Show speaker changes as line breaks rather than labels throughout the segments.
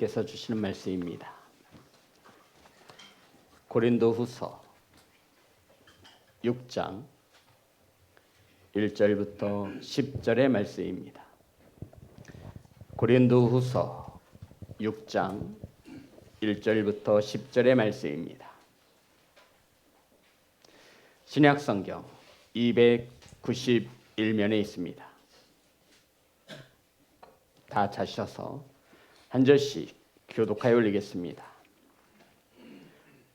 께서 주시는 말씀입니다. 고린도후서 6장 1절부터 10절의 말씀입니다. 고린도후서 6장 1절부터 10절의 말씀입니다. 신약성경 291면에 있습니다. 다 찾으셔서 한 절씩 교독하여 올리겠습니다.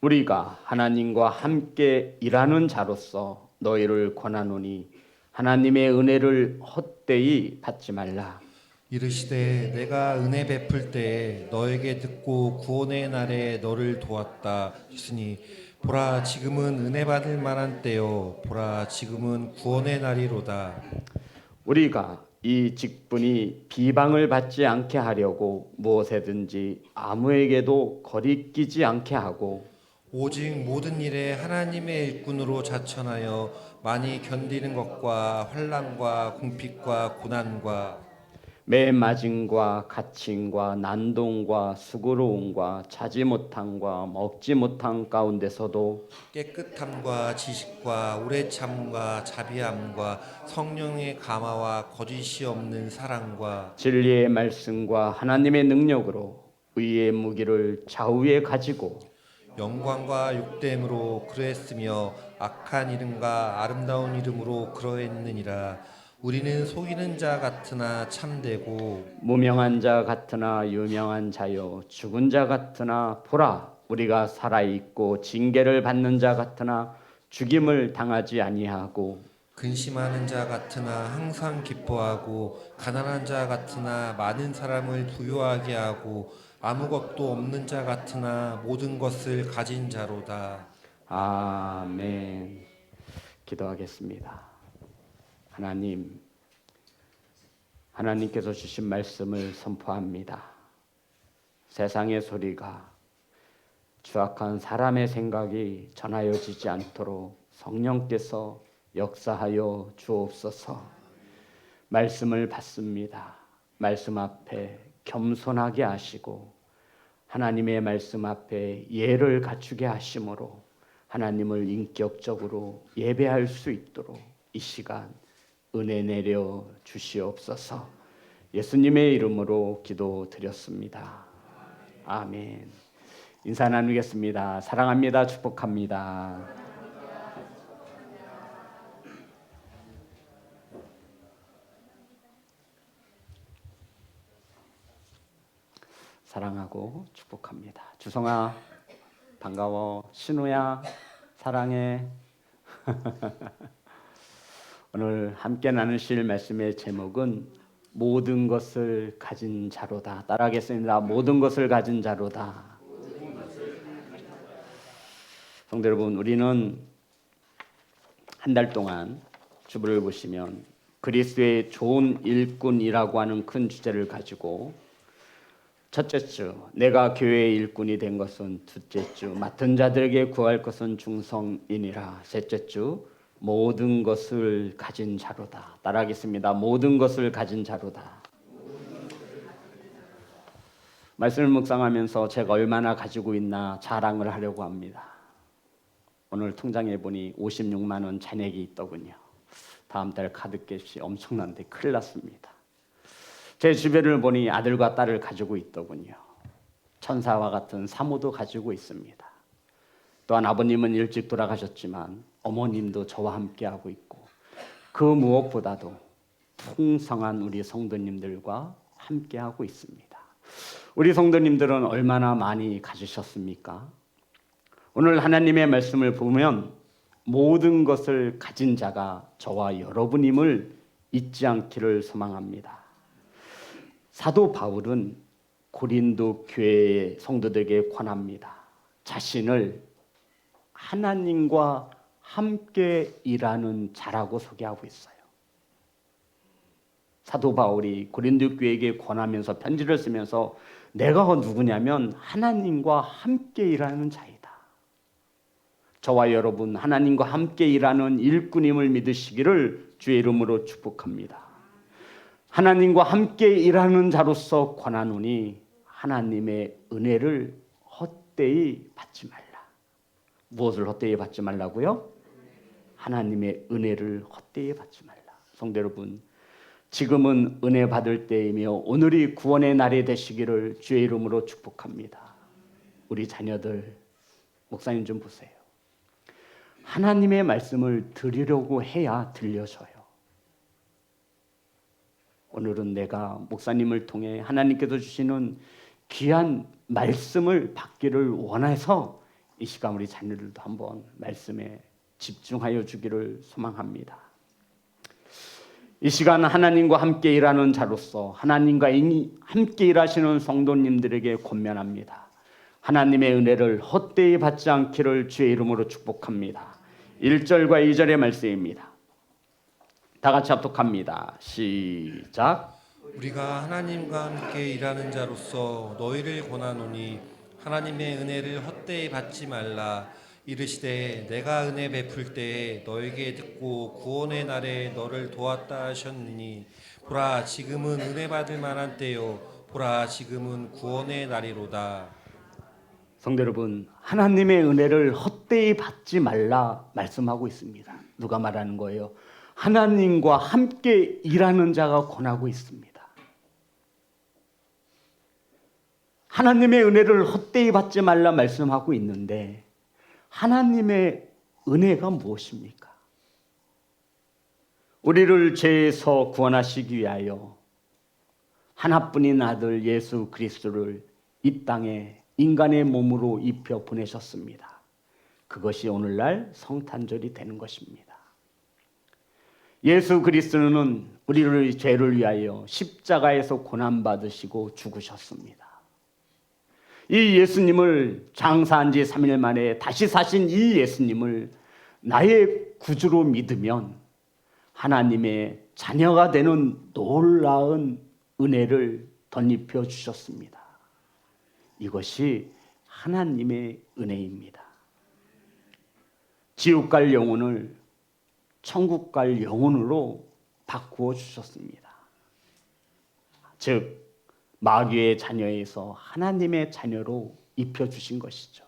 우리가 하나님과 함께 일하는 자로서 너희를 권하노니 하나님의 은혜를 헛되이 받지 말라.
이르시되 내가 은혜 베풀 때에 너에게 듣고 구원의 날에 너를 도왔다 했으니 보라 지금은 은혜 받을 만한 때요 보라 지금은 구원의 날이로다.
우리가 이 직분이 비방을 받지 않게 하려고 무엇에든지 아무에게도 거리끼지 않게 하고
오직 모든 일에 하나님의 일꾼으로 자천하여 많이 견디는 것과 환난과 궁핍과 고난과
매 맞음과 갇힘과 난동과 수고로움과 자지 못함과 먹지 못함 가운데서도
깨끗함과 지식과 오래 참과 자비함과 성령의 감화와 거짓이 없는 사랑과
진리의 말씀과 하나님의 능력으로 의의 무기를 좌우에 가지고
영광과 육됨으로 그러했으며 악한 이름과 아름다운 이름으로 그러했느니라. 우리는 속이는 자 같으나 참되고
무명한 자 같으나 유명한 자요 죽은 자 같으나 보라 우리가 살아있고 징계를 받는 자 같으나 죽임을 당하지 아니하고
근심하는 자 같으나 항상 기뻐하고 가난한 자 같으나 많은 사람을 부유하게 하고 아무것도 없는 자 같으나 모든 것을 가진 자로다.
아멘. 기도하겠습니다. 하나님께서 주신 말씀을 선포합니다. 세상의 소리가 추악한 사람의 생각이 전하여지지 않도록 성령께서 역사하여 주옵소서. 말씀을 받습니다. 말씀 앞에 겸손하게 하시고 하나님의 말씀 앞에 예를 갖추게 하심으로 하나님을 인격적으로 예배할 수 있도록 이 시간 은혜 내려 주시옵소서. 예수님의 이름으로 기도드렸습니다. 아멘. 인사 나누겠습니다. 사랑합니다. 축복합니다. 사랑하고 축복합니다. 주성아 반가워. 신우야 사랑해. 오늘 함께 나누실 말씀의 제목은 모든 것을 가진 자로다. 따라하겠습니다. 모든 것을 가진 자로다. 성도 여러분, 우리는 한 달 동안 주보를 보시면 그리스도의 좋은 일꾼이라고 하는 큰 주제를 가지고 첫째 주, 내가 교회의 일꾼이 된 것은 둘째 주, 맡은 자들에게 구할 것은 중성이니라. 셋째 주, 모든 것을 가진 자로다. 따라하겠습니다. 모든 것을 가진 자로다. 말씀을 묵상하면서 제가 얼마나 가지고 있나 자랑을 하려고 합니다. 오늘 통장에 보니 56만 원 잔액이 있더군요. 다음 달 카드값이 엄청난데 큰일 났습니다. 제 주변을 보니 아들과 딸을 가지고 있더군요. 천사와 같은 사모도 가지고 있습니다. 또한 아버님은 일찍 돌아가셨지만 어머님도 저와 함께하고 있고 그 무엇보다도 풍성한 우리 성도님들과 함께하고 있습니다. 우리 성도님들은 얼마나 많이 가지셨습니까? 오늘 하나님의 말씀을 보면 모든 것을 가진 자가 저와 여러분임을 잊지 않기를 소망합니다. 사도 바울은 고린도 교회의 성도들에게 권합니다. 자신을 하나님과 함께 일하는 자라고 소개하고 있어요. 사도 바울이 고린도 교회에게 권하면서 편지를 쓰면서 내가 누구냐면 하나님과 함께 일하는 자이다. 저와 여러분 하나님과 함께 일하는 일꾼임을 믿으시기를 주의 이름으로 축복합니다. 하나님과 함께 일하는 자로서 권하노니 하나님의 은혜를 헛되이 받지 말라. 무엇을 헛되이 받지 말라고요? 하나님의 은혜를 헛되이 받지 말라. 성도 여러분, 지금은 은혜 받을 때이며 오늘이 구원의 날이 되시기를 주의 이름으로 축복합니다. 우리 자녀들, 목사님 좀 보세요. 하나님의 말씀을 들으려고 해야 들려져요. 오늘은 내가 목사님을 통해 하나님께서 주시는 귀한 말씀을 받기를 원해서 이 시간 우리 자녀들도 한번 말씀에 집중하여 주기를 소망합니다. 이 시간 하나님과 함께 일하는 자로서 하나님과 함께 일하시는 성도님들에게 권면합니다. 하나님의 은혜를 헛되이 받지 않기를 주의 이름으로 축복합니다. 1절과 2절의 말씀입니다. 다 같이 합독합니다. 시작.
우리가 하나님과 함께 일하는 자로서 너희를 권하노니 하나님의 은혜를 헛되이 받지 말라. 이르시되 내가 은혜 베풀 때에 너에게 듣고 구원의 날에 너를 도왔다 하셨느니 보라 지금은 은혜 받을 만한 때요 보라 지금은 구원의 날이로다.
성도 여러분, 하나님의 은혜를 헛되이 받지 말라 말씀하고 있습니다. 누가 말하는 거예요? 하나님과 함께 일하는 자가 권하고 있습니다. 하나님의 은혜를 헛되이 받지 말라 말씀하고 있는데 하나님의 은혜가 무엇입니까? 우리를 죄에서 구원하시기 위하여 하나뿐인 아들 예수 그리스도를 이 땅에 인간의 몸으로 입혀 보내셨습니다. 그것이 오늘날 성탄절이 되는 것입니다. 예수 그리스도는 우리를 죄를 위하여 십자가에서 고난받으시고 죽으셨습니다. 이 예수님을 장사한 지 3일 만에 다시 사신 이 예수님을 나의 구주로 믿으면 하나님의 자녀가 되는 놀라운 은혜를 덧입혀 주셨습니다. 이것이 하나님의 은혜입니다. 지옥 갈 영혼을 천국 갈 영혼으로 바꾸어 주셨습니다. 즉 마귀의 자녀에서 하나님의 자녀로 입혀주신 것이죠.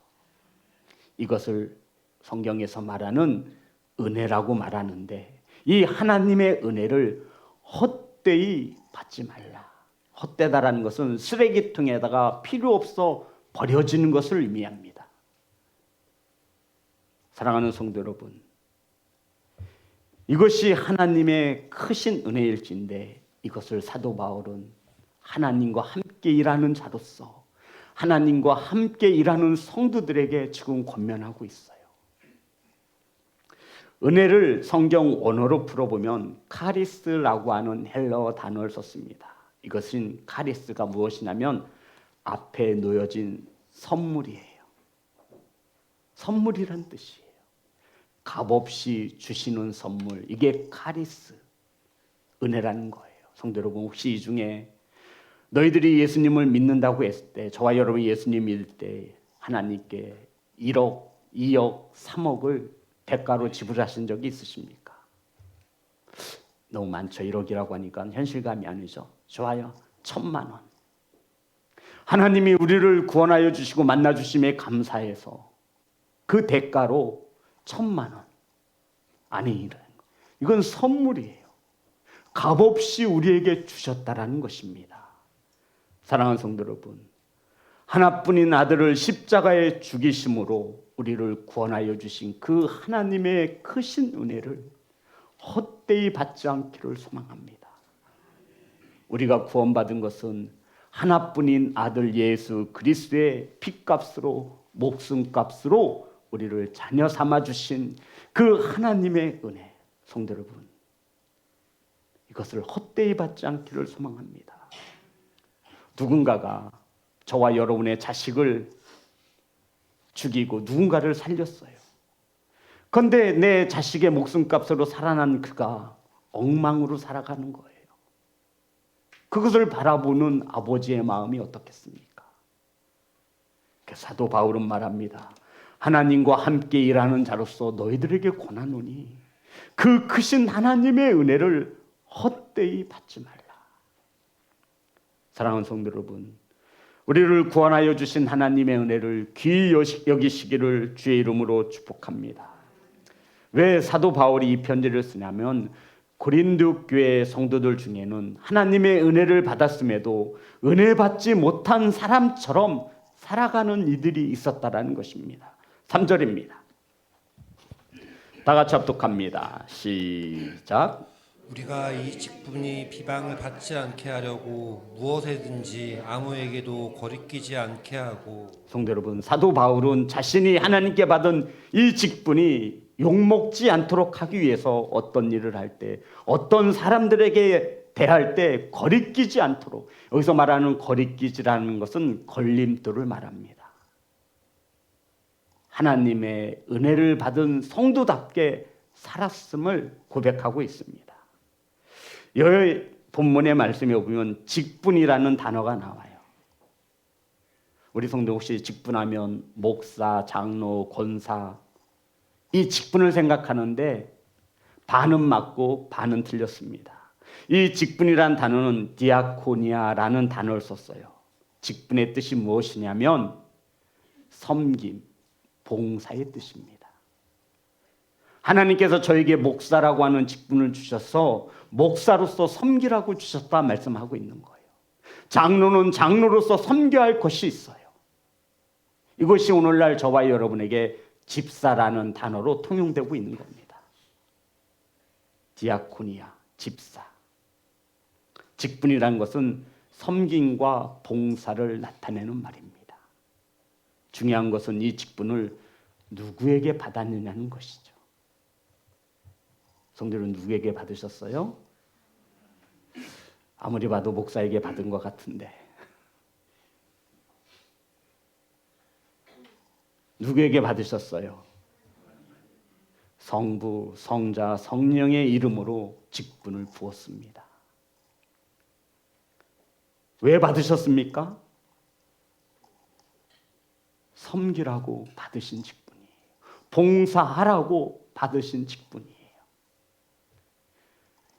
이것을 성경에서 말하는 은혜라고 말하는데 이 하나님의 은혜를 헛되이 받지 말라. 헛되다라는 것은 쓰레기통에다가 필요 없어 버려지는 것을 의미합니다. 사랑하는 성도 여러분, 이것이 하나님의 크신 은혜일진데 이것을 사도 바울은 하나님과 함께 일하는 자로서 하나님과 함께 일하는 성도들에게 지금 권면하고 있어요. 은혜를 성경 원어로 풀어보면 카리스라고 하는 헬러 단어를 썼습니다. 이것은 카리스가 무엇이냐면 앞에 놓여진 선물이에요. 선물이란 뜻이에요. 값없이 주시는 선물, 이게 카리스, 은혜라는 거예요. 성도 여러분, 혹시 이 중에 너희들이 예수님을 믿는다고 했을 때, 저와 여러분이 예수님 믿을 때 하나님께 1억, 2억, 3억을 대가로 지불하신 적이 있으십니까? 너무 많죠. 1억이라고 하니까 현실감이 아니죠. 좋아요. 1,000만 원. 하나님이 우리를 구원하여 주시고 만나 주심에 감사해서 그 대가로 1,000만 원. 아니, 이건 선물이에요. 값없이 우리에게 주셨다라는 것입니다. 사랑하는 성도 여러분, 하나뿐인 아들을 십자가에 죽이심으로 우리를 구원하여 주신 그 하나님의 크신 은혜를 헛되이 받지 않기를 소망합니다. 우리가 구원받은 것은 하나뿐인 아들 예수 그리스도의 피값으로, 목숨값으로 우리를 자녀 삼아 주신 그 하나님의 은혜. 성도 여러분, 이것을 헛되이 받지 않기를 소망합니다. 누군가가 저와 여러분의 자식을 죽이고 누군가를 살렸어요. 그런데 내 자식의 목숨값으로 살아난 그가 엉망으로 살아가는 거예요. 그것을 바라보는 아버지의 마음이 어떻겠습니까? 사도 바울은 말합니다. 하나님과 함께 일하는 자로서 너희들에게 권하노니 그 크신 하나님의 은혜를 헛되이 받지 말라. 사랑하는 성도 여러분, 우리를 구원하여 주신 하나님의 은혜를 귀히 여기시기를 주의 이름으로 축복합니다. 왜 사도 바울이 이 편지를 쓰냐면 고린도 교회 성도들 중에는 하나님의 은혜를 받았음에도 은혜 받지 못한 사람처럼 살아가는 이들이 있었다라는 것입니다. 3절입니다. 다 같이 합독합니다. 시작.
우리가 이 직분이 비방을 받지 않게 하려고 무엇에든지 아무에게도 거리끼지 않게 하고.
성도 여러분, 사도 바울은 자신이 하나님께 받은 이 직분이 욕먹지 않도록 하기 위해서 어떤 일을 할 때, 어떤 사람들에게 대할 때 거리끼지 않도록, 여기서 말하는 거리끼지라는 것은 걸림돌을 말합니다. 하나님의 은혜를 받은 성도답게 살았음을 고백하고 있습니다. 여기 본문의 말씀에 보면 직분이라는 단어가 나와요. 우리 성도 혹시 직분하면 목사, 장로, 권사 이 직분을 생각하는데 반은 맞고 반은 틀렸습니다. 이 직분이라는 단어는 디아코니아라는 단어를 썼어요. 직분의 뜻이 무엇이냐면 섬김, 봉사의 뜻입니다. 하나님께서 저에게 목사라고 하는 직분을 주셔서 목사로서 섬기라고 주셨다 말씀하고 있는 거예요. 장로는 장로로서 섬겨야 할 것이 있어요. 이것이 오늘날 저와 여러분에게 집사라는 단어로 통용되고 있는 겁니다. 디아코니아, 집사. 직분이라는 것은 섬김과 봉사를 나타내는 말입니다. 중요한 것은 이 직분을 누구에게 받았느냐는 것이죠. 성도는 누구에게 받으셨어요? 아무리 봐도 목사에게 받은 것 같은데 누구에게 받으셨어요? 성부, 성자, 성령의 이름으로 직분을 부었습니다. 왜 받으셨습니까? 섬기라고 받으신 직분이에요. 봉사하라고 받으신 직분이에요.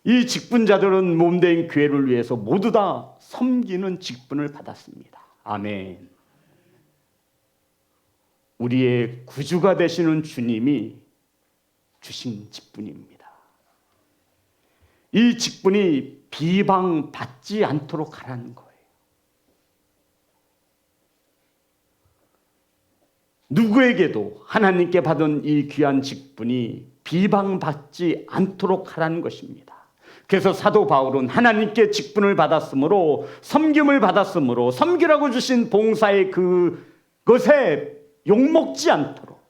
이 직분자들은 몸된 교회를 위해서 모두 다 섬기는 직분을 받았습니다. 아멘. 우리의 구주가 되시는 주님이 주신 직분입니다. 이 직분이 비방받지 않도록 하라는 거예요. 누구에게도 하나님께 받은 이 귀한 직분이 비방받지 않도록 하라는 것입니다. 그래서 사도 바울은 하나님께 직분을 받았으므로, 섬김을 받았으므로, 섬기라고 주신 봉사의 그것에 욕먹지 않도록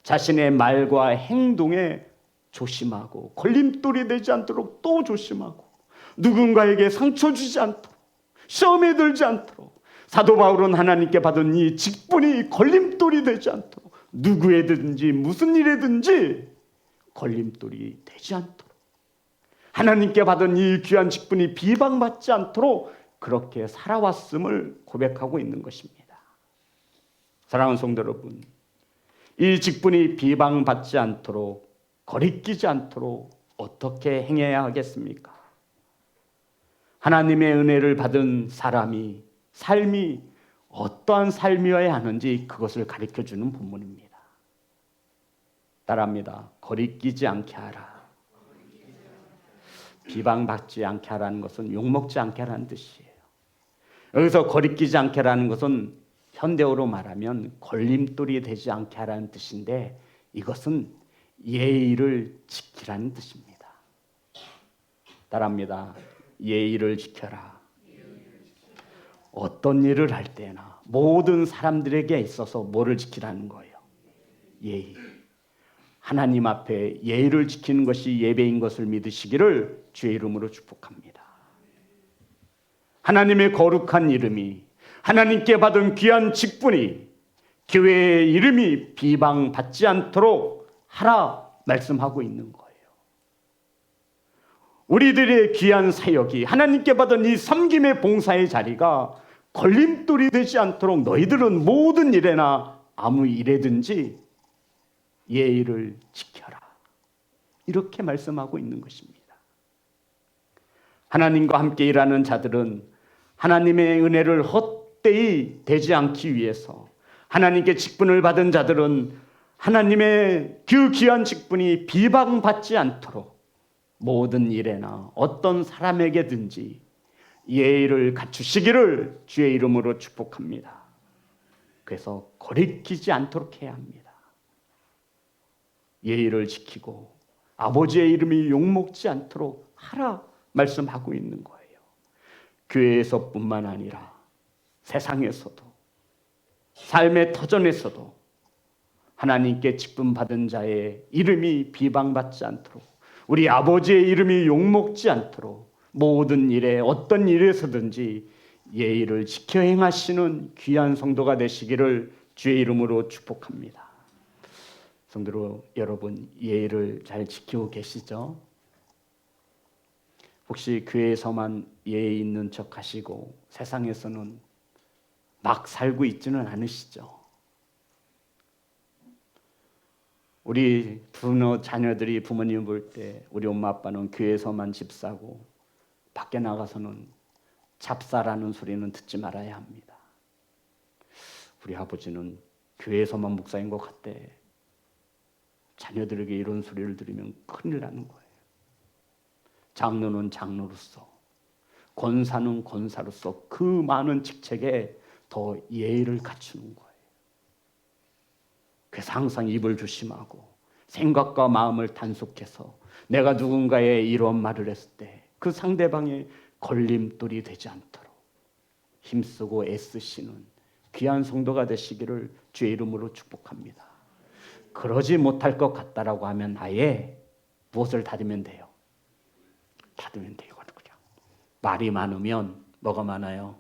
자신의 말과 행동에 조심하고, 걸림돌이 되지 않도록 또 조심하고, 누군가에게 상처 주지 않도록, 시험에 들지 않도록, 사도 바울은 하나님께 받은 이 직분이 걸림돌이 되지 않도록, 누구에든지 무슨 일에든지 걸림돌이 되지 않도록, 하나님께 받은 이 귀한 직분이 비방받지 않도록 그렇게 살아왔음을 고백하고 있는 것입니다. 사랑하는 성도 여러분, 이 직분이 비방받지 않도록, 거리끼지 않도록 어떻게 행해야 하겠습니까? 하나님의 은혜를 받은 사람이, 삶이 어떠한 삶이어야 하는지 그것을 가르쳐주는 본문입니다. 따라합니다. 거리끼지 않게 하라. 비방받지 않게 하라는 것은 욕먹지 않게 하라는 뜻이에요. 여기서 거리끼지 않게 하라는 것은 현대어로 말하면 걸림돌이 되지 않게 하라는 뜻인데, 이것은 예의를 지키라는 뜻입니다. 따라합니다. 예의를 지켜라. 어떤 일을 할 때나 모든 사람들에게 있어서 뭐를 지키라는 거예요? 예의. 하나님 앞에 예의를 지키는 것이 예배인 것을 믿으시기를 주의 이름으로 축복합니다. 하나님의 거룩한 이름이, 하나님께 받은 귀한 직분이, 교회의 이름이 비방받지 않도록 하라 말씀하고 있는 거예요. 우리들의 귀한 사역이, 하나님께 받은 이 섬김의 봉사의 자리가 걸림돌이 되지 않도록 너희들은 모든 일에나 아무 일에든지 예의를 지켜라. 이렇게 말씀하고 있는 것입니다. 하나님과 함께 일하는 자들은 하나님의 은혜를 헛되이 되지 않기 위해서 하나님께 직분을 받은 자들은 하나님의 그 귀한 직분이 비방받지 않도록 모든 일에나 어떤 사람에게든지 예의를 갖추시기를 주의 이름으로 축복합니다. 그래서 거리끼지 않도록 해야 합니다. 예의를 지키고 아버지의 이름이 욕먹지 않도록 하라 말씀하고 있는 거예요. 교회에서뿐만 아니라 세상에서도, 삶의 터전에서도 하나님께 직분 받은 자의 이름이 비방받지 않도록, 우리 아버지의 이름이 욕먹지 않도록 모든 일에 어떤 일에서든지 예의를 지켜 행하시는 귀한 성도가 되시기를 주의 이름으로 축복합니다. 성도 여러분, 예의를 잘 지키고 계시죠? 혹시 교회에서만 예의 있는 척 하시고 세상에서는 막 살고 있지는 않으시죠? 우리 자녀들이 부모님 볼 때 우리 엄마 아빠는 교회에서만 집사고 밖에 나가서는 잡사라는 소리는 듣지 말아야 합니다. 우리 아버지는 교회에서만 목사인 것 같대. 자녀들에게 이런 소리를 들으면 큰일 나는 거예요. 장로는 장로로서, 권사는 권사로서 그 많은 직책에 더 예의를 갖추는 거예요. 그래서 항상 입을 조심하고 생각과 마음을 단속해서 내가 누군가의 이런 말을 했을 때 그 상대방의 걸림돌이 되지 않도록 힘쓰고 애쓰시는 귀한 성도가 되시기를 주의 이름으로 축복합니다. 그러지 못할 것 같다라고 하면 아예 무엇을 닫으면 돼요? 닫으면 돼요. 그냥 말이 많으면 뭐가 많아요?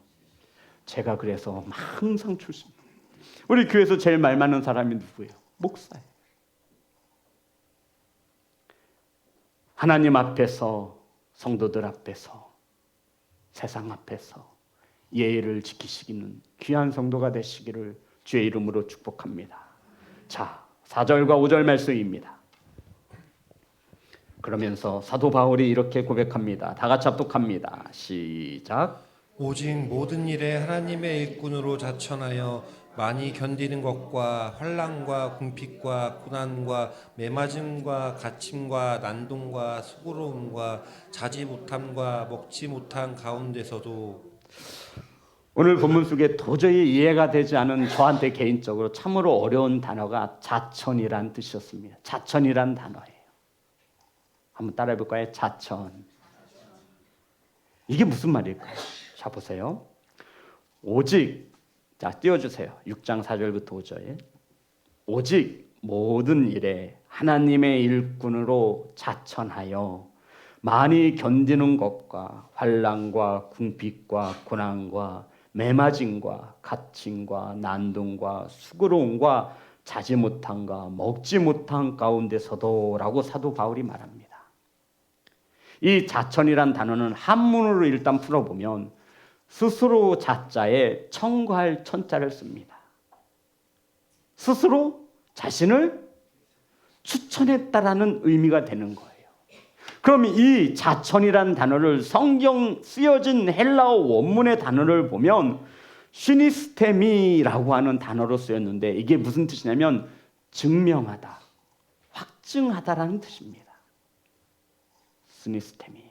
제가 그래서 항상 우리 교회에서 제일 말 많은 사람이 누구예요? 목사예요. 하나님 앞에서, 성도들 앞에서, 세상 앞에서 예의를 지키시기는 귀한 성도가 되시기를 주의 이름으로 축복합니다. 자, 4절과 5절 말씀입니다. 그러면서 사도 바울이 이렇게 고백합니다. 다 같이 합독합니다. 시작.
오직 모든 일에 하나님의 일꾼으로 자천하여 많이 견디는 것과 환난과 궁핍과 고난과 매맞음과 갇힘과 난동과 수고로움과 자지 못함과 먹지 못한 가운데서도.
오늘 본문 속에 도저히 이해가 되지 않은 저한테 개인적으로 참으로 어려운 단어가 자천이란 뜻이었습니다. 자천이란 단어예요. 한번 따라해 볼까요? 자천. 이게 무슨 말일까요? 자, 보세요. 오직, 자, 띄워주세요. 6장 4절부터 5절. 오직 모든 일에 하나님의 일꾼으로 자천하여 많이 견디는 것과 환난과 궁핍과 고난과 매맞음과 갇힘과 난동과 수고로움과 자지 못함과 먹지 못한 가운데서도 라고 사도 바울이 말합니다. 이 자천이란 단어는 한문으로 일단 풀어보면 스스로 자자에 청구할 천자를 씁니다. 스스로 자신을 추천했다라는 의미가 되는 거예요. 그럼 이 자천이란 단어를 성경 쓰여진 헬라어 원문의 단어를 보면 시니스테미라고 하는 단어로 쓰였는데 이게 무슨 뜻이냐면 증명하다, 확증하다라는 뜻입니다. 시니스테미.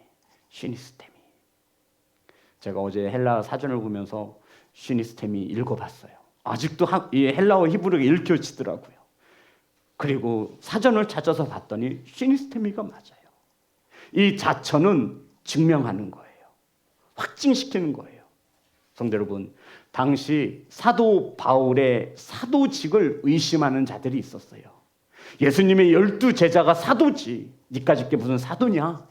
제가 어제 헬라어 사전을 보면서 시니스테미 읽어봤어요. 아직도 이 헬라어 히브리어가 읽혀지더라고요. 그리고 사전을 찾아서 봤더니 시니스테미가 맞아요. 이 자천은 증명하는 거예요. 확증시키는 거예요. 성도 여러분, 당시 사도 바울의 사도직을 의심하는 자들이 있었어요. 예수님의 12제자가 사도지, 니까짓 게 무슨 사도냐?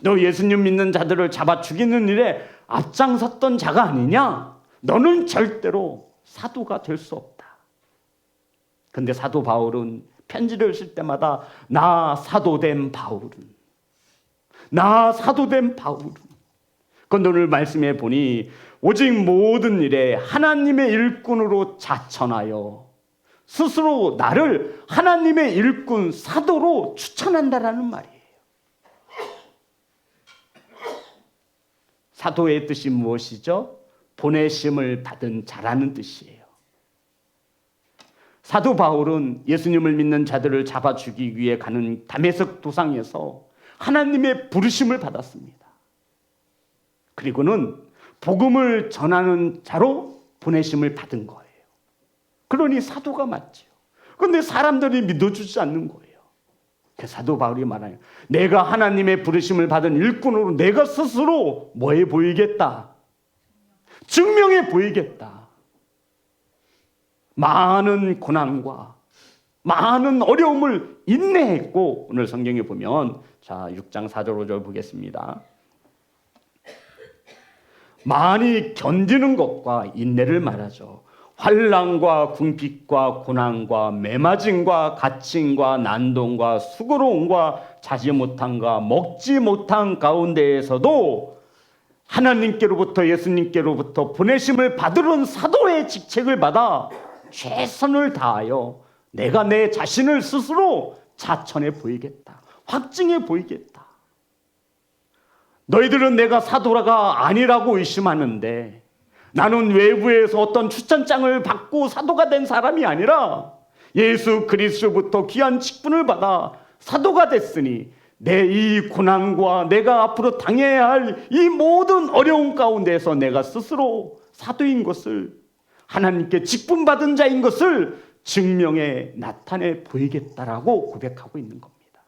너 예수님 믿는 자들을 잡아 죽이는 일에 앞장섰던 자가 아니냐? 너는 절대로 사도가 될 수 없다. 근데 사도 바울은 편지를 쓸 때마다 나 사도된 바울은. 그런데 오늘 말씀해 보니 오직 모든 일에 하나님의 일꾼으로 자천하여 스스로 나를 하나님의 일꾼 사도로 추천한다라는 말이에요. 사도의 뜻이 무엇이죠? 보내심을 받은 자라는 뜻이에요. 사도 바울은 예수님을 믿는 자들을 잡아 죽이기 위해 가는 다메섹 도상에서 하나님의 부르심을 받았습니다. 그리고는 복음을 전하는 자로 보내심을 받은 거예요. 그러니 사도가 맞죠. 그런데 사람들이 믿어주지 않는 거예요. 사도 바울이 말해요. 내가 하나님의 부르심을 받은 일꾼으로 내가 스스로 뭐해 보이겠다? 증명해 보이겠다. 많은 고난과 많은 어려움을 인내했고, 오늘 성경에 보면 자 6장 4절 5절 보겠습니다. 많이 견디는 것과 인내를 말하죠. 환난과 궁핍과 고난과 매맞음과 갇힘과 난동과 수고로움과 자지 못함과 먹지 못한 가운데에서도 하나님께로부터 예수님께로부터 보내심을 받으러 사도의 직책을 받아 최선을 다하여 내가 내 자신을 스스로 자천해 보이겠다. 확증해 보이겠다. 너희들은 내가 사도가 아니라고 의심하는데 나는 외부에서 어떤 추천장을 받고 사도가 된 사람이 아니라 예수 그리스도부터 귀한 직분을 받아 사도가 됐으니 내 이 고난과 내가 앞으로 당해야 할 이 모든 어려움 가운데서 내가 스스로 사도인 것을, 하나님께 직분 받은 자인 것을 증명해 나타내 보이겠다라고 고백하고 있는 겁니다.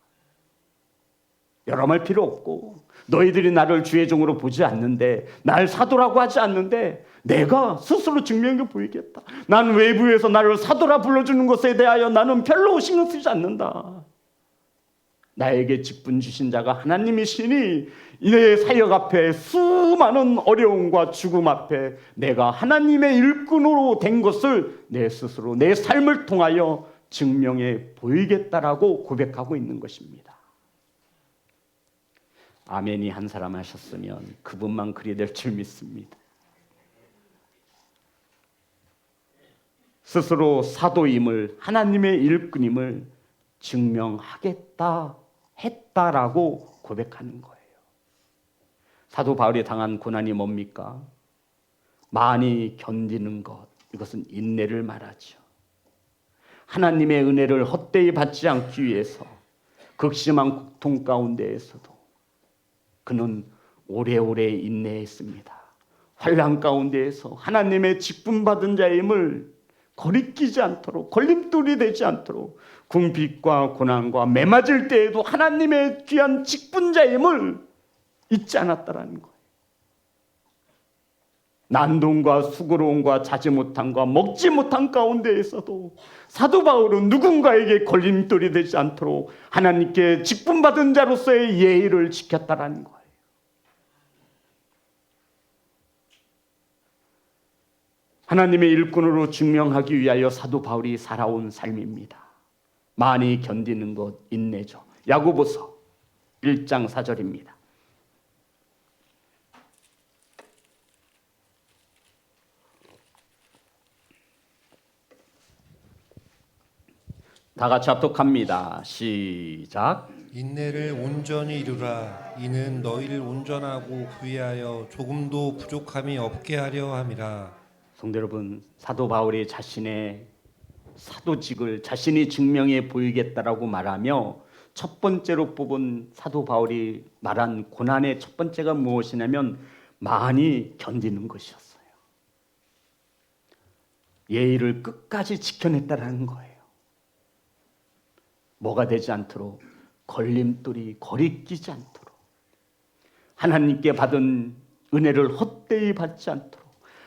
여러 말 필요 없고, 너희들이 나를 주의 종으로 보지 않는데, 날 사도라고 하지 않는데 내가 스스로 증명해 보이겠다. 난 외부에서 나를 사도라 불러주는 것에 대하여 나는 별로 신경 쓰지 않는다. 나에게 직분 주신 자가 하나님이시니 내 사역 앞에 수많은 어려움과 죽음 앞에 내가 하나님의 일꾼으로 된 것을 내 스스로 내 삶을 통하여 증명해 보이겠다라고 고백하고 있는 것입니다. 아멘이 한 사람 하셨으면 그분만 그리 될 줄 믿습니다. 스스로 사도임을, 하나님의 일꾼임을 증명하겠다 했다라고 고백하는 거예요. 사도 바울이 당한 고난이 뭡니까? 많이 견디는 것, 이것은 인내를 말하죠. 하나님의 은혜를 헛되이 받지 않기 위해서 극심한 고통 가운데에서도 그는 오래오래 인내했습니다. 환난 가운데에서 하나님의 직분 받은 자임을 거리끼지 않도록, 걸림돌이 되지 않도록 궁핍과 고난과 매맞을 때에도 하나님의 귀한 직분자임을 잊지 않았다라는 거예요. 난동과 수고로움과 자지 못함과 먹지 못한 가운데에서도 사도 바울은 누군가에게 걸림돌이 되지 않도록 하나님께 직분받은 자로서의 예의를 지켰다라는 거예요. 하나님의 일꾼으로 증명하기 위하여 사도 바울이 살아온 삶입니다. 많이 견디는 것, 인내죠. 야고보서 1장 4절입니다. 다 같이 합독합니다. 시작.
인내를 온전히 이루라. 이는 너희를 온전하고 구애하여 조금도 부족함이 없게 하려 함이라.
성도 여러분, 사도 바울이 자신의 사도직을 자신이 증명해 보이겠다라고 말하며 첫 번째로 뽑은 사도 바울이 말한 고난의 첫 번째가 무엇이냐면 많이 견디는 것이었어요. 예의를 끝까지 지켜냈다라는 거예요. 뭐가 되지 않도록, 걸림돌이 거리끼지 않도록, 하나님께 받은 은혜를 헛되이 받지 않도록,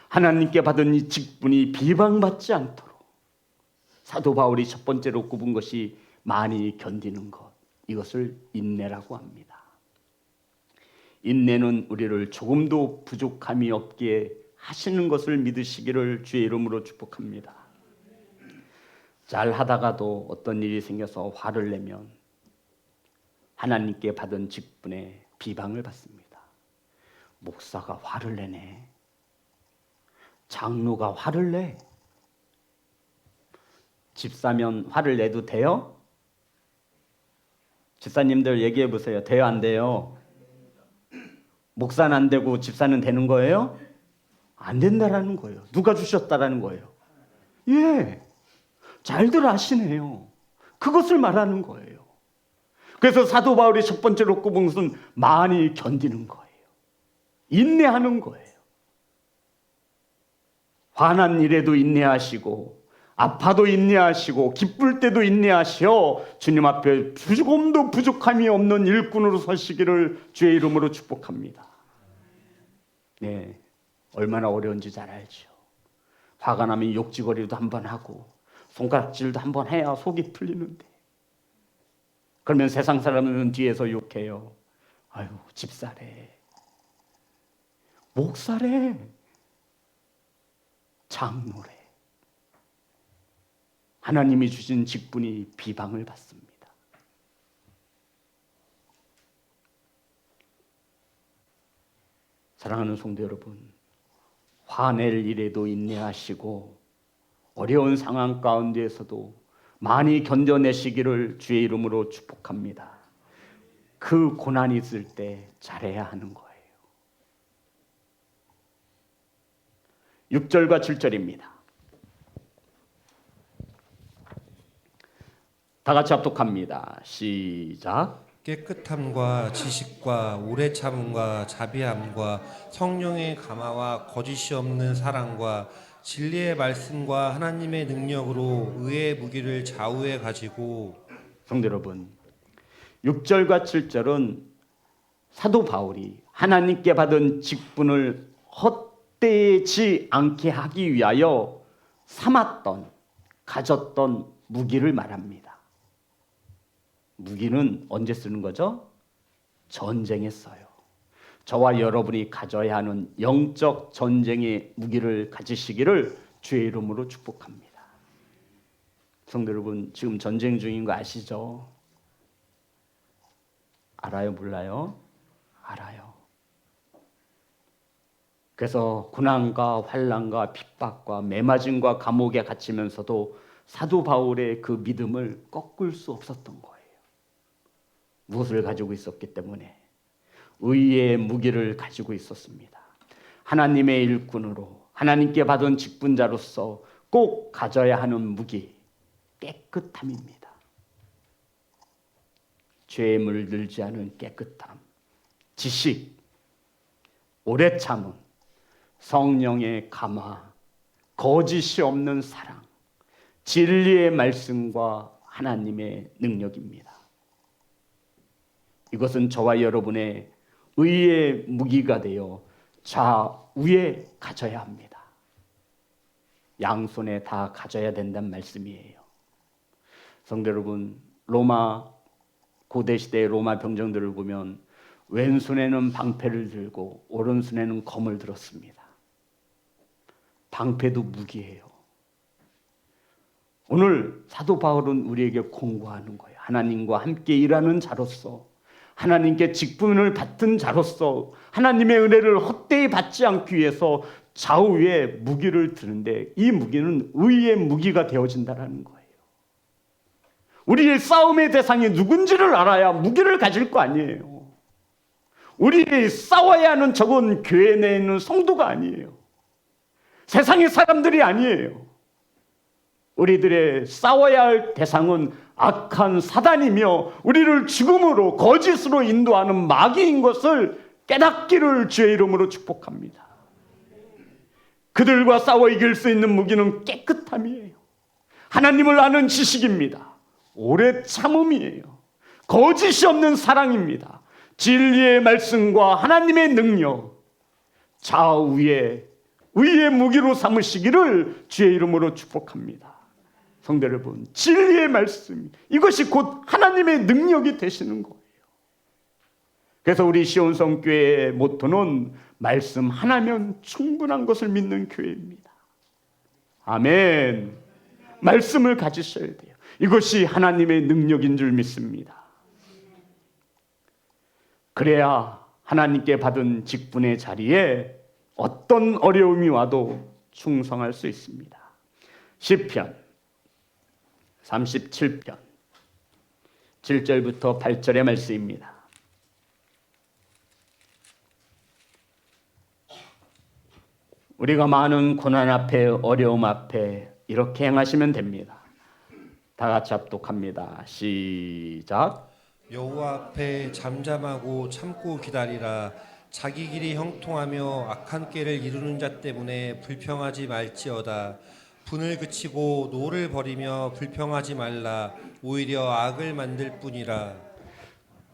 하나님께 받은 이 직분이 비방받지 않도록 사도 바울이 첫 번째로 꼽은 것이 많이 견디는 것, 이것을 인내라고 합니다. 인내는 우리를 조금도 부족함이 없게 하시는 것을 믿으시기를 주의 이름으로 축복합니다. 잘 하다가도 어떤 일이 생겨서 화를 내면 하나님께 받은 직분에 비방을 받습니다. 목사가 화를 내네. 장로가 화를 내. 집사면 화를 내도 돼요? 집사님들 얘기해 보세요. 돼요, 안 돼요? 목사는 안 되고 집사는 되는 거예요? 안 된다라는 거예요. 누가 주셨다라는 거예요. 예, 잘들 아시네요. 그것을 말하는 거예요. 그래서 사도 바울이 첫 번째로 꼽은 것은 많이 견디는 거예요. 인내하는 거예요. 화난 일에도 인내하시고 아파도 인내하시고 기쁠 때도 인내하시어 주님 앞에 조금도 부족함이 없는 일꾼으로 서시기를 주의 이름으로 축복합니다. 네, 얼마나 어려운지 잘 알죠. 화가 나면 욕지거리도 한번 하고 손가락질도 한번 해야 속이 풀리는데, 그러면 세상 사람들은 뒤에서 욕해요. 아유, 집사래, 목사래, 장로래. 하나님이 주신 직분이 비방을 받습니다. 사랑하는 성도 여러분, 화낼 일에도 인내하시고 어려운 상황 가운데에서도 많이 견뎌내시기를 주의 이름으로 축복합니다. 그 고난이 있을 때 잘해야 하는 거예요. 6절과 7절입니다. 다 같이 합독합니다. 시작.
깨끗함과 지식과 오래 참음과 자비함과 성령의 감화와 거짓이 없는 사랑과 진리의 말씀과 하나님의 능력으로 의의 무기를 좌우에 가지고.
성도 여러분, 6절과 7절은 사도 바울이 하나님께 받은 직분을 헛되지 않게 하기 위하여 삼았던, 가졌던 무기를 말합니다. 무기는 언제 쓰는 거죠? 전쟁에 써요. 저와 여러분이 가져야 하는 영적 전쟁의 무기를 가지시기를 주의 이름으로 축복합니다. 성도 여러분, 지금 전쟁 중인 거 아시죠? 알아요? 몰라요? 알아요. 그래서 고난과 환난과 핍박과 매맞음과 감옥에 갇히면서도 사도 바울의 그 믿음을 꺾을 수 없었던 거예요. 무엇을 가지고 있었기 때문에? 의의 무기를 가지고 있었습니다. 하나님의 일꾼으로 하나님께 받은 직분자로서 꼭 가져야 하는 무기, 깨끗함입니다. 죄에 물들지 않은 깨끗함, 지식, 오래 참음, 성령의 감화, 거짓이 없는 사랑, 진리의 말씀과 하나님의 능력입니다. 이것은 저와 여러분의 의의 무기가 되어 좌우에 가져야 합니다. 양손에 다 가져야 된다는 말씀이에요. 성도 여러분, 고대시대의 로마 병정들을 보면 왼손에는 방패를 들고 오른손에는 검을 들었습니다. 방패도 무기예요. 오늘 사도 바울은 우리에게 공고하는 거예요. 하나님과 함께 일하는 자로서, 하나님께 직분을 받은 자로서 하나님의 은혜를 헛되이 받지 않기 위해서 좌우에 무기를 드는데, 이 무기는 의의 무기가 되어진다는 거예요. 우리의 싸움의 대상이 누군지를 알아야 무기를 가질 거 아니에요. 우리 싸워야 하는 적은 교회 내에 있는 성도가 아니에요. 세상의 사람들이 아니에요. 우리들의 싸워야 할 대상은 악한 사단이며 우리를 죽음으로, 거짓으로 인도하는 마귀인 것을 깨닫기를 주의 이름으로 축복합니다. 그들과 싸워 이길 수 있는 무기는 깨끗함이에요. 하나님을 아는 지식입니다. 오래 참음이에요. 거짓이 없는 사랑입니다. 진리의 말씀과 하나님의 능력, 좌우에 의의 무기로 삼으시기를 주의 이름으로 축복합니다. 성도 여러분, 진리의 말씀, 이것이 곧 하나님의 능력이 되시는 거예요. 그래서 우리 시온성교회의 모토는 말씀 하나면 충분한 것을 믿는 교회입니다. 아멘. 말씀을 가지셔야 돼요. 이것이 하나님의 능력인 줄 믿습니다. 그래야 하나님께 받은 직분의 자리에 어떤 어려움이 와도 충성할 수 있습니다. 시편 37편 7절부터 8절의 말씀입니다. 우리가 많은 고난 앞에 어려움 앞에 이렇게 행하시면 됩니다. 다 같이 합독합니다. 시작.
여호와 앞에 잠잠하고 참고 기다리라. 자기 길이 형통하며 악한 꾀를 이루는 자 때문에 불평하지 말지어다. 분을 그치고 노를 버리며 불평하지 말라. 오히려 악을 만들 뿐이라.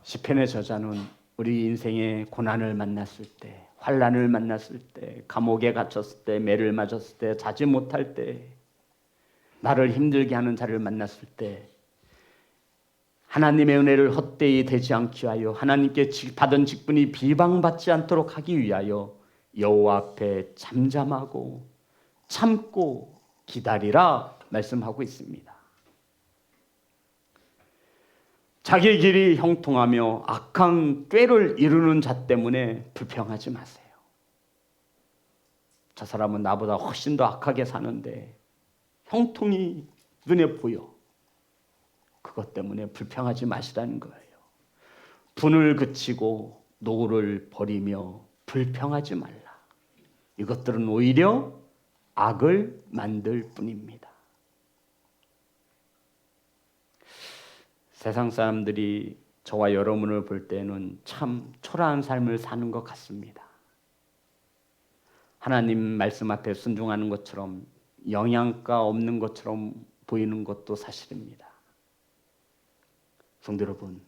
시편의 저자는 우리 인생의 고난을 만났을 때, 환난을 만났을 때, 감옥에 갇혔을 때, 매를 맞았을 때, 자지 못할 때, 나를 힘들게 하는 자를 만났을 때 하나님의 은혜를 헛되이 되지 않게 하여 하나님께 받은 직분이 비방받지 않도록 하기 위하여 여호와 앞에 잠잠하고 참고 기다리라 말씀하고 있습니다. 자기 길이 형통하며 악한 꾀를 이루는 자 때문에 불평하지 마세요. 저 사람은 나보다 훨씬 더 악하게 사는데 형통이 눈에 보여. 그것 때문에 불평하지 마시라는 거예요. 분을 그치고 노를 버리며 불평하지 말라. 이것들은 오히려 악을 만들 뿐입니다. 세상 사람들이 저와 여러분을 볼 때는 참 초라한 삶을 사는 것 같습니다. 하나님 말씀 앞에 순종하는 것처럼 영양가 없는 것처럼 보이는 것도 사실입니다. 성도 여러분,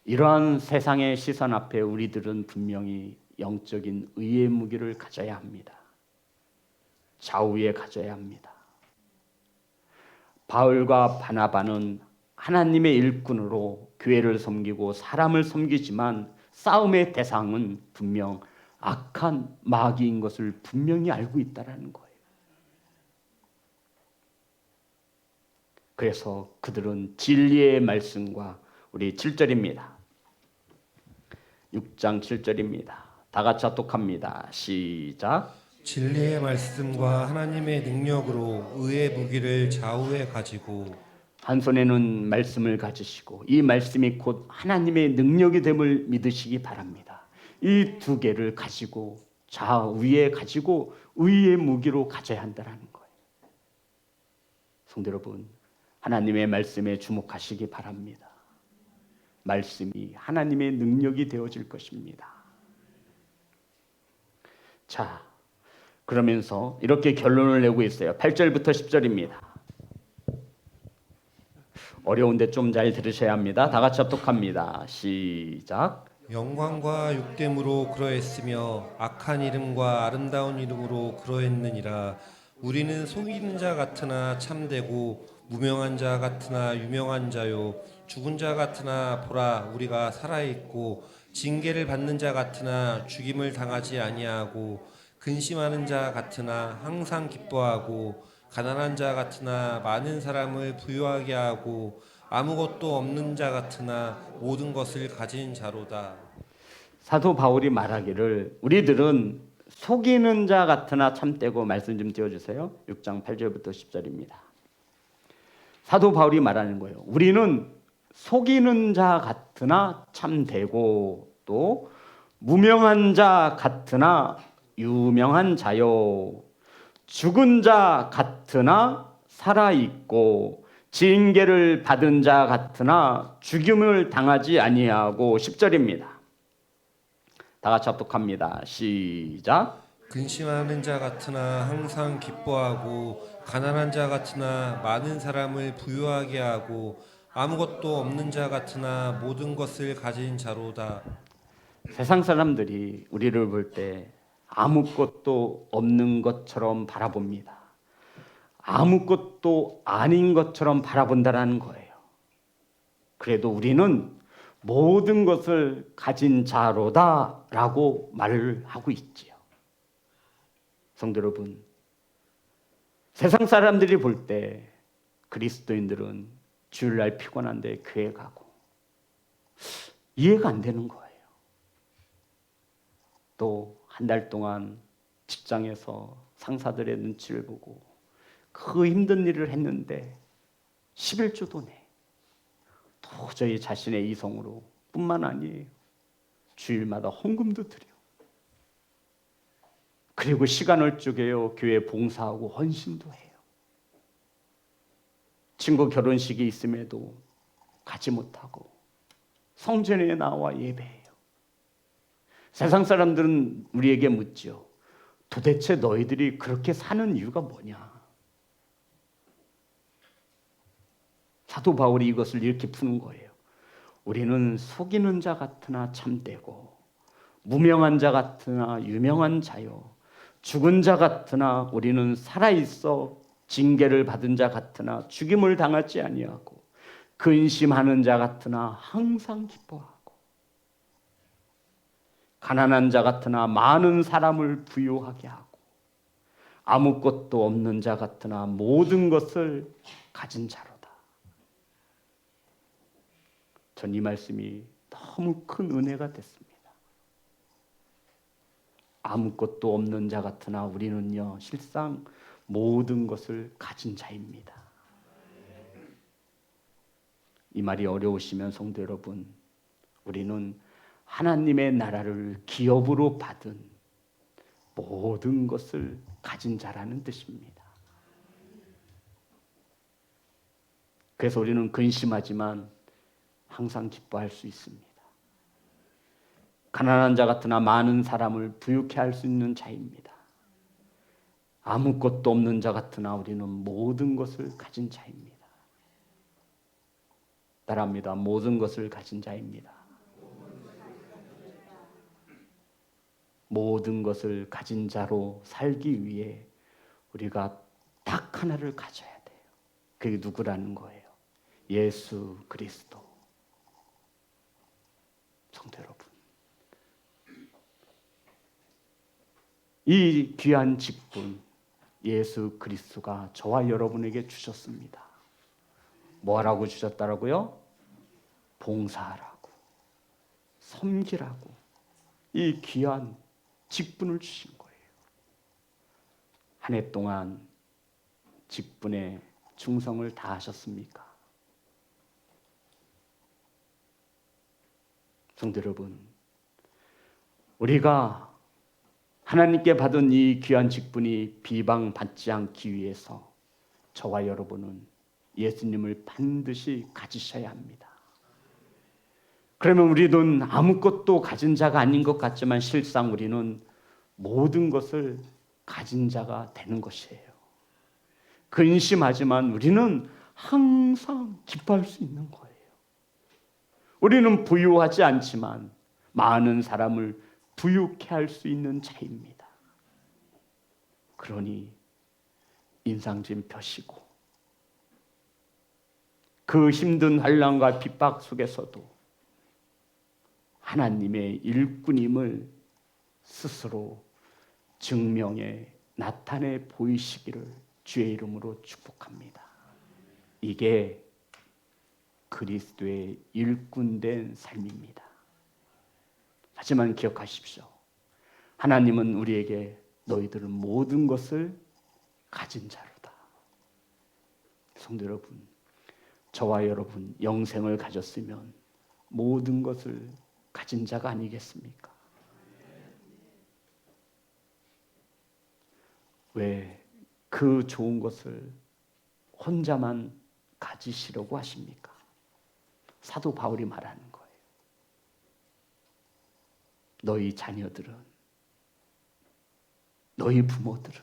이러한 세상의 시선 앞에 우리들은 분명히 영적인 의의 무기를 가져야 합니다. 좌우에 가져야 합니다. 바울과 바나바는 하나님의 일꾼으로 교회를 섬기고 사람을 섬기지만 싸움의 대상은 분명 악한 마귀인 것을 분명히 알고 있다는 거예요. 그래서 그들은 진리의 말씀과 우리 7절입니다. 6장 7절입니다. 다 같이 합독합니다. 시작.
진리의 말씀과 하나님의 능력으로 의의 무기를 좌우에 가지고
한 손에는 말씀을 가지시고 이 말씀이 곧 하나님의 능력이 됨을 믿으시기 바랍니다. 이 두 개를 가지고 좌우에 가지고 의의 무기로 가져야 한다는 거예요. 성도 여러분, 하나님의 말씀에 주목하시기 바랍니다. 말씀이 하나님의 능력이 되어질 것입니다. 자, 그러면서 이렇게 결론을 내고 있어요. 8절부터 10절입니다. 어려운데 좀 잘 들으셔야 합니다. 다 같이 합독합니다. 시작.
영광과 육됨으로 그러했으며 악한 이름과 아름다운 이름으로 그러했느니라. 우리는 속이는 자 같으나 참되고 무명한 자 같으나 유명한 자요 죽은 자 같으나 보라 우리가 살아있고 징계를 받는 자 같으나 죽임을 당하지 아니하고 근심하는 자 같으나 항상 기뻐하고 가난한 자 같으나 많은 사람을 부유하게 하고 아무것도 없는 자 같으나 모든 것을 가진 자로다.
사도 바울이 말하기를 우리들은 속이는 자 같으나 참되고 말씀 좀 띄워주세요. 6장 8절부터 10절입니다. 사도 바울이 말하는 거예요. 우리는 속이는 자 같으나 참되고 또 무명한 자 같으나 유명한 자요 죽은 자 같으나 살아있고 징계를 받은 자 같으나 죽임을 당하지 아니하고 10절입니다. 다 같이 합독합니다. 시작.
근심하는 자 같으나 항상 기뻐하고 가난한 자 같으나 많은 사람을 부유하게 하고 아무것도 없는 자 같으나 모든 것을 가진 자로다.
세상 사람들이 우리를 볼 때 아무것도 없는 것처럼 바라봅니다. 아무것도 아닌 것처럼 바라본다는 거예요. 그래도 우리는 모든 것을 가진 자로다라고 말을 하고 있지요. 성도 여러분, 세상 사람들이 볼 때 그리스도인들은 주일날 피곤한데 교회 가고 이해가 안 되는 거예요. 또 한 달 동안 직장에서 상사들의 눈치를 보고 그 힘든 일을 했는데 11조도 내. 도저히 자신의 이성으로 뿐만 아니에요. 주일마다 헌금도 드려. 그리고 시간을 쪼개요 교회 봉사하고 헌신도 해요. 친구 결혼식이 있음에도 가지 못하고 성전에 나와 예배해요. 세상 사람들은 우리에게 묻죠. 도대체 너희들이 그렇게 사는 이유가 뭐냐? 사도 바울이 이것을 이렇게 푸는 거예요. 우리는 속이는 자 같으나 참되고 무명한 자 같으나 유명한 자요, 죽은 자 같으나 우리는 살아있어 징계를 받은 자 같으나 죽임을 당하지 아니하고 근심하는 자 같으나 항상 기뻐하고 가난한 자 같으나 많은 사람을 부유하게 하고 아무것도 없는 자 같으나 모든 것을 가진 자로다. 전 이 말씀이 너무 큰 은혜가 됐습니다. 아무것도 없는 자 같으나 우리는요 실상 모든 것을 가진 자입니다. 이 말이 어려우시면 성도 여러분, 우리는 하나님의 나라를 기업으로 받은 모든 것을 가진 자라는 뜻입니다. 그래서 우리는 근심하지만 항상 기뻐할 수 있습니다. 가난한 자 같으나 많은 사람을 부유케 할 수 있는 자입니다. 아무것도 없는 자 같으나 우리는 모든 것을 가진 자입니다. 따라합니다. 모든 것을 가진 자입니다. 모든 것을 가진 자로 살기 위해 우리가 딱 하나를 가져야 돼요. 그게 누구라는 거예요? 예수 그리스도. 성도 여러분, 이 귀한 직분 예수 그리스도가 저와 여러분에게 주셨습니다. 뭐하라고 주셨다라고요? 봉사하라고, 섬기라고 이 귀한 직분을 주신 거예요. 한 해 동안 직분에 충성을 다하셨습니까? 성도 여러분, 우리가 하나님께 받은 이 귀한 직분이 비방받지 않기 위해서 저와 여러분은 예수님을 반드시 가지셔야 합니다. 그러면 우리는 아무것도 가진 자가 아닌 것 같지만 실상 우리는 모든 것을 가진 자가 되는 것이에요. 근심하지만 우리는 항상 기뻐할 수 있는 거예요. 우리는 부유하지 않지만 많은 사람을 부유케 할 수 있는 자입니다. 그러니 인상 좀 펴시고 그 힘든 환난과 핍박 속에서도 하나님의 일꾼임을 스스로 증명해 나타내 보이시기를 주의 이름으로 축복합니다. 이게 그리스도의 일꾼된 삶입니다. 하지만 기억하십시오. 하나님은 우리에게 너희들은 모든 것을 가진 자로다. 성도 여러분, 저와 여러분 영생을 가졌으면 모든 것을 가진 자가 아니겠습니까? 왜 그 좋은 것을 혼자만 가지시려고 하십니까? 사도 바울이 말하는 거예요. 너희 자녀들은, 너희 부모들은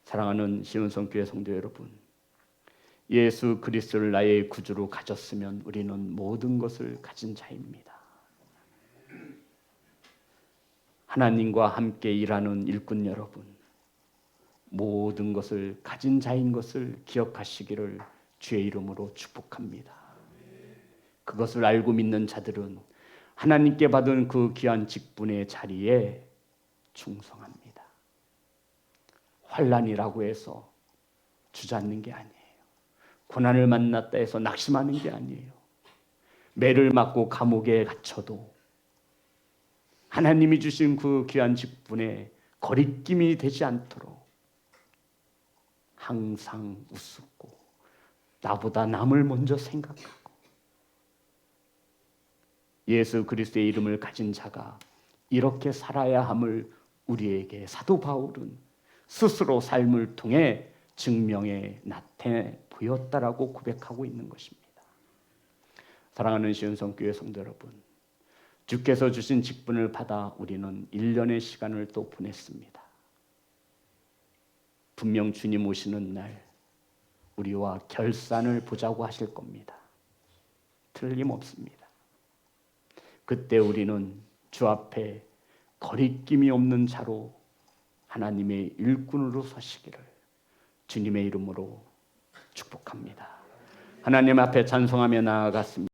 사랑하는 시온성교회 성도 여러분, 예수 그리스도를 나의 구주로 가졌으면 우리는 모든 것을 가진 자입니다. 하나님과 함께 일하는 일꾼 여러분, 모든 것을 가진 자인 것을 기억하시기를 주의 이름으로 축복합니다. 그것을 알고 믿는 자들은 하나님께 받은 그 귀한 직분의 자리에 충성합니다. 환난이라고 해서 주저앉는 게 아니에요. 고난을 만났다 해서 낙심하는 게 아니에요. 매를 맞고 감옥에 갇혀도 하나님이 주신 그 귀한 직분에 거리낌이 되지 않도록 항상 웃고 나보다 남을 먼저 생각하고 예수 그리스도의 이름을 가진 자가 이렇게 살아야 함을 우리에게 사도 바울은 스스로 삶을 통해 증명해 나타내 보였다라고 고백하고 있는 것입니다. 사랑하는 시은성교회 성도 여러분, 주께서 주신 직분을 받아 우리는 1년의 시간을 또 보냈습니다. 분명 주님 오시는 날 우리와 결산을 보자고 하실 겁니다. 틀림없습니다. 그때 우리는 주 앞에 거리낌이 없는 자로 하나님의 일꾼으로 서시기를 주님의 이름으로 축복합니다. 하나님 앞에 찬송하며 나아갔습니다.